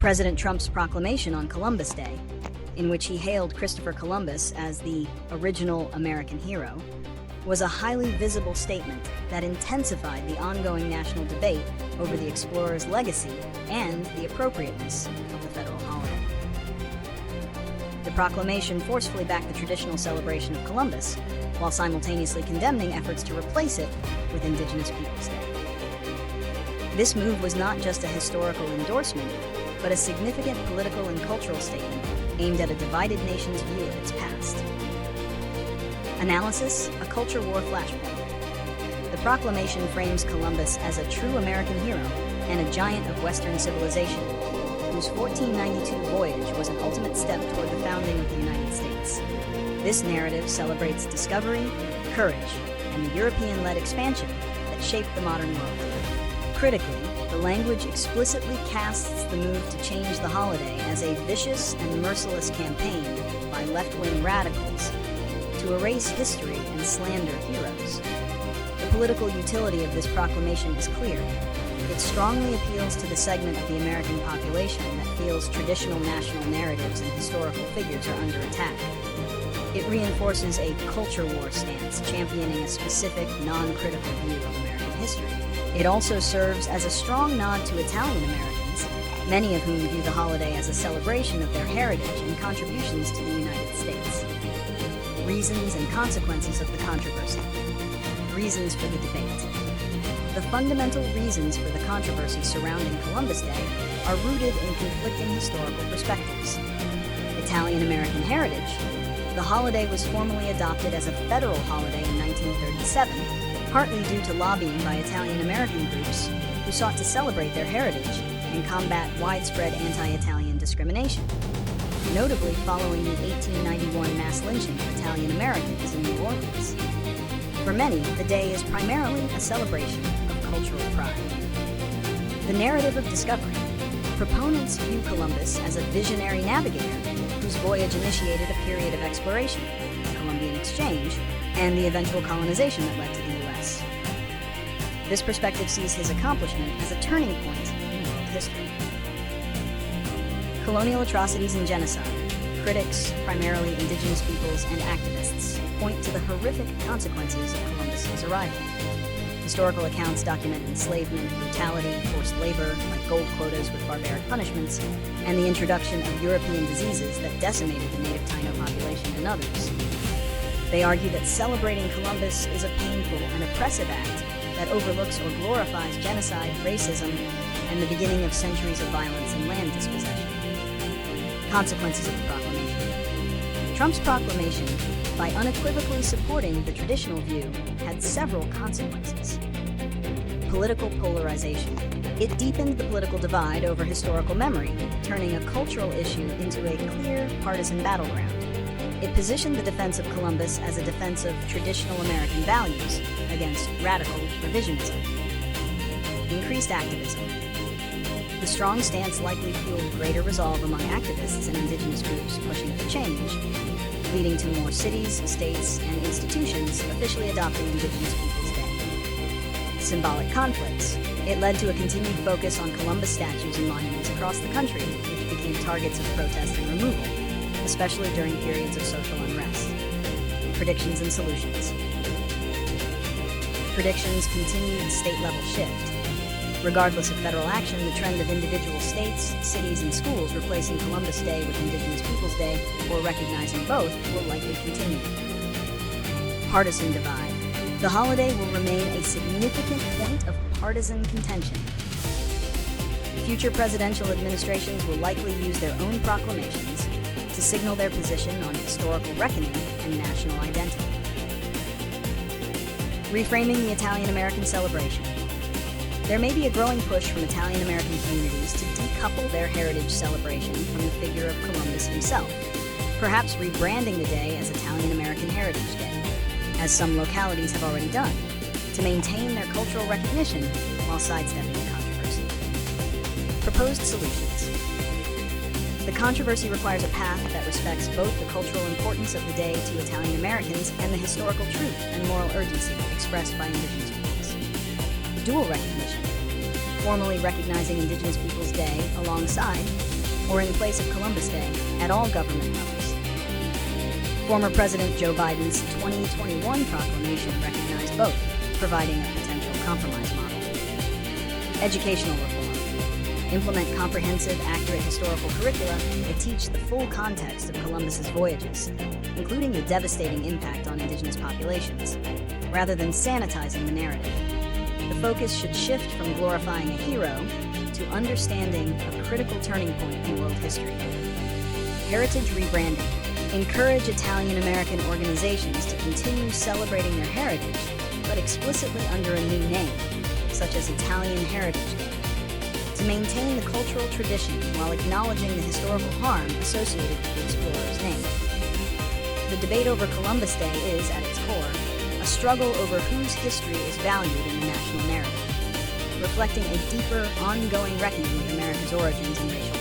President Trump's proclamation on Columbus Day, in which he hailed Christopher Columbus as the original American hero, was a highly visible statement that intensified the ongoing national debate over the explorer's legacy and the appropriateness of the federal holiday. The proclamation forcefully backed the traditional celebration of Columbus, while simultaneously condemning efforts to replace it with Indigenous Peoples Day. This move was not just a historical endorsement, but a significant political and cultural statement aimed at a divided nation's view of its past. Analysis: a culture war flashpoint. The proclamation frames Columbus as a true American hero and a giant of Western civilization, whose 1492 voyage was an ultimate step toward the founding of the United States. This narrative celebrates discovery, courage, and the European-led expansion that shaped the modern world. Critically, the language explicitly casts the move to change the holiday as a vicious and merciless campaign by left-wing radicals to erase history and slander heroes. The political utility of this proclamation is clear. It strongly appeals to the segment of the American population that feels traditional national narratives and historical figures are under attack. It reinforces a culture war stance, championing a specific, non-critical view of American history. It also serves as a strong nod to Italian Americans, many of whom view the holiday as a celebration of their heritage and contributions to the United States. Reasons and consequences of the controversy. Reasons for the debate. The fundamental reasons for the controversy surrounding Columbus Day are rooted in conflicting historical perspectives. Italian American heritage. The holiday was formally adopted as a federal holiday in 1937, partly due to lobbying by Italian American groups who sought to celebrate their heritage and combat widespread anti-Italian discrimination, notably following the 1891 mass lynching of Italian Americans in New Orleans. For many, the day is primarily a celebration of cultural pride. The narrative of discovery. Proponents view Columbus as a visionary navigator whose voyage initiated a period of exploration, the Columbian Exchange, and the eventual colonization that led to the U.S. This perspective sees his accomplishment as a turning point in world history. Colonial atrocities and genocide. Critics, primarily Indigenous peoples and activists, point to the horrific consequences of Columbus's arrival. Historical accounts document enslavement, brutality, forced labor, like gold quotas with barbaric punishments, and the introduction of European diseases that decimated the native Taino population and others. They argue that celebrating Columbus is a painful and oppressive act that overlooks or glorifies genocide, racism, and the beginning of centuries of violence and land dispossession. Consequences of the proclamation. Trump's proclamation, by unequivocally supporting the traditional view, had several consequences. Political polarization. It deepened the political divide over historical memory, turning a cultural issue into a clear partisan battleground. It positioned the defense of Columbus as a defense of traditional American values against radical revisionism. Increased activism. The strong stance likely fueled greater resolve among activists and Indigenous groups pushing for change, leading to more cities, states, and institutions officially adopting Indigenous Peoples Day. Symbolic conflicts. It led to a continued focus on Columbus statues and monuments across the country, which became targets of protest and removal, especially during periods of social unrest. Predictions and solutions. Predictions: continued state-level shift. Regardless of federal action, the trend of individual states, cities, and schools replacing Columbus Day with Indigenous Peoples Day, or recognizing both, will likely continue. Partisan divide. The holiday will remain a significant point of partisan contention. Future presidential administrations will likely use their own proclamations to signal their position on historical reckoning and national identity. Reframing the Italian-American celebration. There may be a growing push from Italian-American communities to decouple their heritage celebration from the figure of Columbus himself, perhaps rebranding the day as Italian-American Heritage Day, as some localities have already done, to maintain their cultural recognition while sidestepping the controversy. Proposed solutions. The controversy requires a path that respects both the cultural importance of the day to Italian Americans and the historical truth and moral urgency expressed by Indigenous peoples. Dual recognition. Formally recognizing Indigenous Peoples Day alongside or in place of Columbus Day at all government levels. Former President Joe Biden's 2021 proclamation recognized both, providing a potential compromise model. Educational reform. Implement comprehensive, accurate historical curricula that teach the full context of Columbus's voyages, including the devastating impact on indigenous populations, rather than sanitizing the narrative. The focus should shift from glorifying a hero to understanding a critical turning point in world history. Heritage rebranding. Encourage Italian-American organizations to continue celebrating their heritage, but explicitly under a new name, such as Italian Heritage Day, to maintain the cultural tradition while acknowledging the historical harm associated with the explorer's name. The debate over Columbus Day is, at its core, a struggle over whose history is valued in the national narrative, reflecting a deeper, ongoing reckoning with America's origins and racial